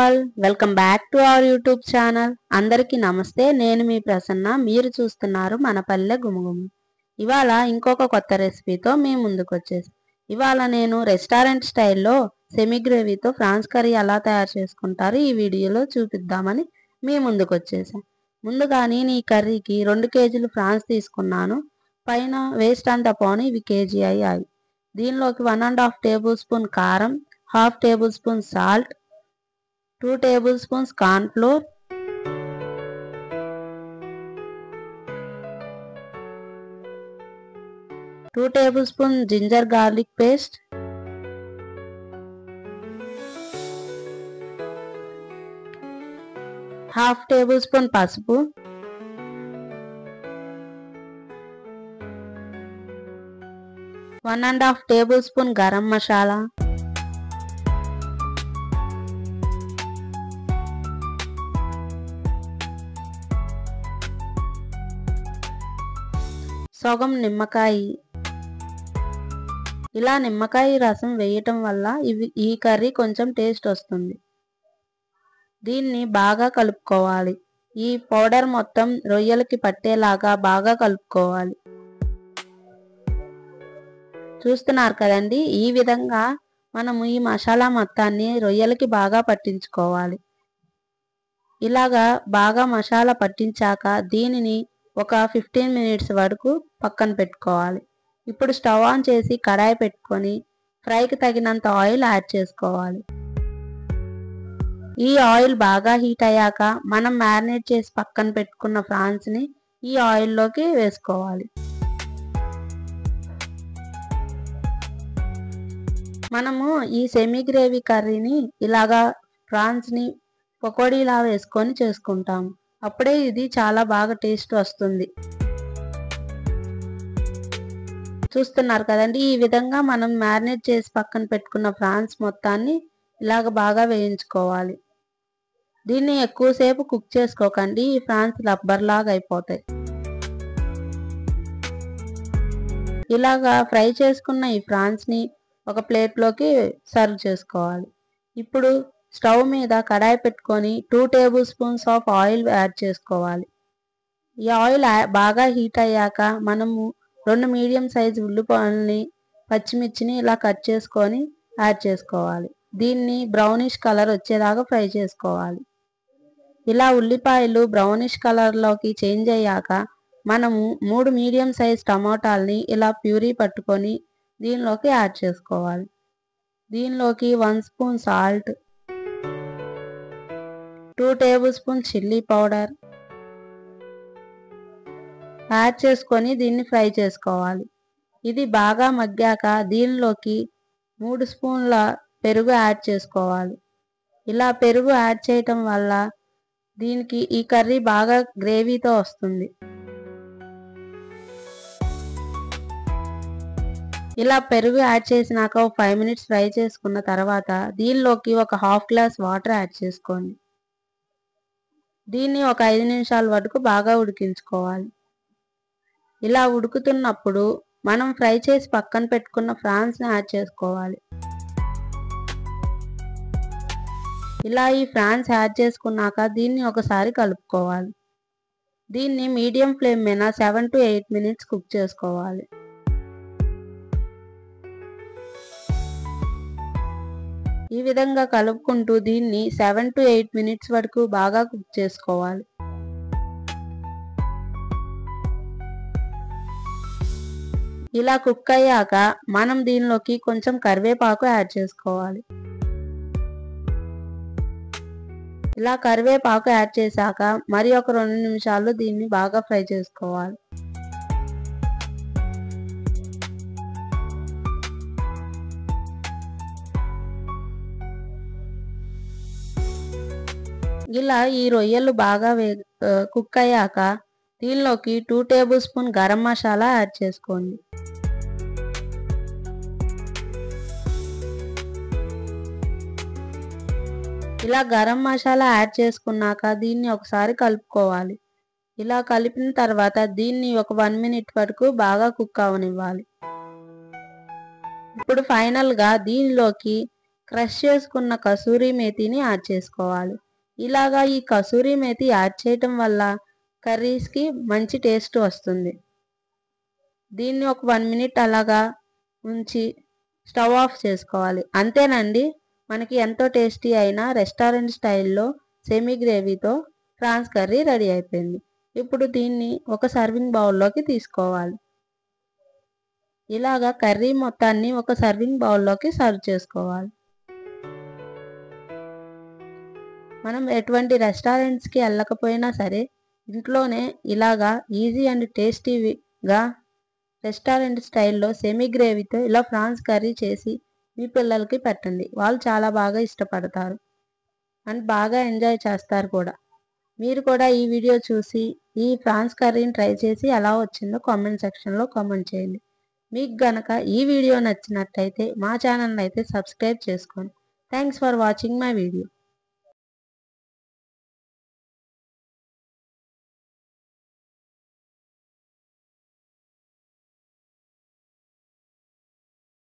All welcome back to our YouTube channel. అందరికీ నమస్తే. నేను మీ ప్రసన్న. మీరు చూస్తున్నారు మన పల్లె గుమగుమ. ఇవాళ ఇంకొక కొత్త రెసిపీతో మీ ముందుకు వచ్చేసి ఇవాళ నేను రెస్టారెంట్ స్టైల్లో సెమీ గ్రేవీతో ఫ్రాన్స్ కర్రీ ఎలా తయారు చేసుకుంటారో ఈ వీడియోలో చూపిద్దామని మీ ముందుకు వచ్చేసాను. ముందుగా నేను ఈ కర్రీకి 2 కేజీలు ఫ్రాన్స్ తీసుకున్నాను. పైన వేస్ట్ అంతా పోని ఇవి కేజీ అయ్యాయి. దీనిలోకి 1.5 టేబుల్ స్పూన్ కారం, 1/2 table spoon salt, 2 tablespoons corn flour, 2 tablespoons ginger garlic paste, 1/2 tablespoon పసుపు, 1.5 tablespoon garam masala, సగం నిమ్మకాయ. ఇలా నిమ్మకాయ రసం వేయటం వల్ల ఈ కర్రీ కొంచెం టేస్ట్ వస్తుంది. దీన్ని బాగా కలుపుకోవాలి. ఈ పౌడర్ మొత్తం రొయ్యలకి పట్టేలాగా బాగా కలుపుకోవాలి. చూస్తున్నారు కదండి, ఈ విధంగా మనము ఈ మసాలా మొత్తాన్ని రొయ్యలకి బాగా పట్టించుకోవాలి. ఇలాగా బాగా మసాలా పట్టించాక దీనిని ఒక 15 మినిట్స్ వరకు పక్కన పెట్టుకోవాలి. ఇప్పుడు స్టవ్ ఆన్ చేసి కడాయి పెట్టుకొని ఫ్రైకి తగినంత ఆయిల్ యాడ్ చేసుకోవాలి. ఈ ఆయిల్ బాగా హీట్ అయ్యాక మనం మ్యారినేట్ చేసి పక్కన పెట్టుకున్న ఫ్రాన్స్ని ఈ ఆయిల్లోకి వేసుకోవాలి. మనము ఈ సెమీ గ్రేవీ కర్రీని ఇలాగా ఫ్రాన్స్ని పకోడీలా వేసుకొని చేసుకుంటాము. అప్పుడే ఇది చాలా బాగా టేస్ట్ వస్తుంది. చూస్తున్నారు కదండి, ఈ విధంగా మనం మ్యారినేట్ చేసి పక్కన పెట్టుకున్న ఫ్రాన్స్ మొత్తాన్ని ఇలాగ బాగా వేయించుకోవాలి. దీన్ని ఎక్కువసేపు కుక్ చేసుకోకండి, ఈ ఫ్రాన్స్ రబ్బర్ లాగా అయిపోతాయి. ఇలాగా ఫ్రై చేసుకున్న ఈ ఫ్రాన్స్ని ఒక ప్లేట్లోకి సర్వ్ చేసుకోవాలి. ఇప్పుడు స్టవ్ మీద కడాయి పెట్టుకొని 2 table spoons of oil add చేసుకోవాలి. ఈ ఆయిల్ బాగా హీట్ అయ్యాక మనము 2 మీడియం సైజు ఉల్లిపాయలని, పచ్చిమిర్చిని ఇలా కట్ చేసుకొని యాడ్ చేసుకోవాలి. దీన్ని బ్రౌనిష్ కలర్ వచ్చేదాకా ఫ్రై చేసుకోవాలి. ఇలా ఉల్లిపాయలు బ్రౌనిష్ కలర్లోకి చేంజ్ అయ్యాక మనము 3 మీడియం సైజ్ టమాటాలని ఇలా ప్యూరీ పట్టుకొని దీనిలోకి యాడ్ చేసుకోవాలి. దీనిలోకి 1 spoon salt, 2 table spoon chilli powder add చేసుకొని దీన్ని ఫ్రై చేసుకోవాలి. ఇది బాగా మగ్గాక దీనిలోకి 3 స్పూన్ల పెరుగు యాడ్ చేసుకోవాలి. ఇలా పెరుగు యాడ్ చేయటం వల్ల దీనికి ఈ కర్రీ బాగా గ్రేవీతో వస్తుంది. ఇలా పెరుగు యాడ్ చేసినాక ఒక 5 మినిట్స్ ఫ్రై చేసుకున్న తర్వాత దీనిలోకి ఒక 1/2 గ్లాస్ వాటర్ యాడ్ చేసుకోండి. దీన్ని ఒక 5 నిమిషాల వరకు బాగా ఉడికించుకోవాలి. ఇలా ఉడుకుతున్నప్పుడు మనం ఫ్రై చేసి పక్కన పెట్టుకున్న ఫ్రాన్స్ని యాడ్ చేసుకోవాలి. ఇలా ఈ ఫ్రాన్స్ యాడ్ చేసుకున్నాక దీన్ని ఒకసారి కలుపుకోవాలి. దీన్ని మీడియం ఫ్లేమ్ మీద 7 to 8 మినిట్స్ కుక్ చేసుకోవాలి. ఈ విధంగా కలుపుకుంటూ దీన్ని 7 to 8 మినిట్స్ వరకు బాగా కుక్ చేసుకోవాలి. ఇలా కుక్ అయ్యాక మనం దీనిలోకి కొంచెం కరివేపాకు యాడ్ చేసుకోవాలి. ఇలా కరివేపాకు యాడ్ చేశాక మరి ఒక 2 నిమిషాలు దీన్ని బాగా ఫ్రై చేసుకోవాలి. ఇలా ఈ రొయ్యలు బాగా కుక్ అయ్యాక దీనిలోకి 2 table spoon garam masala add చేసుకోండి. ఇలా గరం మసాలా యాడ్ చేసుకున్నాక దీన్ని ఒకసారి కలుపుకోవాలి. ఇలా కలిపిన తర్వాత దీన్ని ఒక 1 మినిట్ వరకు బాగా కుక్ అవనివ్వాలి. ఇప్పుడు ఫైనల్ గా దీనిలోకి క్రష్ చేసుకున్న కసూరి మేతిని యాడ్ చేసుకోవాలి. ఇలాగా ఈ కసూరి మేతి యాడ్ చేయటం వల్ల కర్రీస్కి మంచి టేస్ట్ వస్తుంది. దీన్ని ఒక 1 మినిట్ అలాగా ఉంచి స్టవ్ ఆఫ్ చేసుకోవాలి. అంతేనండి, మనకి ఎంతో టేస్టీ అయిన రెస్టారెంట్ స్టైల్లో సెమీ గ్రేవీతో ప్రాన్స్ కర్రీ రెడీ అయిపోయింది. ఇప్పుడు దీన్ని ఒక సర్వింగ్ బౌల్లోకి తీసుకోవాలి. ఇలాగా కర్రీ మొత్తాన్ని ఒక సర్వింగ్ బౌల్లోకి సర్వ్ చేసుకోవాలి. మనం ఎటువంటి రెస్టారెంట్స్కి వెళ్ళకపోయినా సరే ఇంట్లోనే ఇలాగా ఈజీ అండ్ టేస్టీగా రెస్టారెంట్ స్టైల్లో సెమీ గ్రేవీతో ఇలా ప్రాన్స్ కర్రీ చేసి మీ పిల్లలకి పెట్టండి. వాళ్ళు చాలా బాగా ఇష్టపడతారు అండ్ బాగా ఎంజాయ్ చేస్తారు కూడా. మీరు కూడా ఈ వీడియో చూసి ఈ ప్రాన్స్ కర్రీని ట్రై చేసి ఎలా వచ్చిందో కామెంట్ సెక్షన్లో కామెంట్ చేయండి. మీకు గనక ఈ వీడియో నచ్చినట్టయితే మా ఛానల్ని అయితే సబ్స్క్రైబ్ చేసుకోండి. Thanks for watching my video.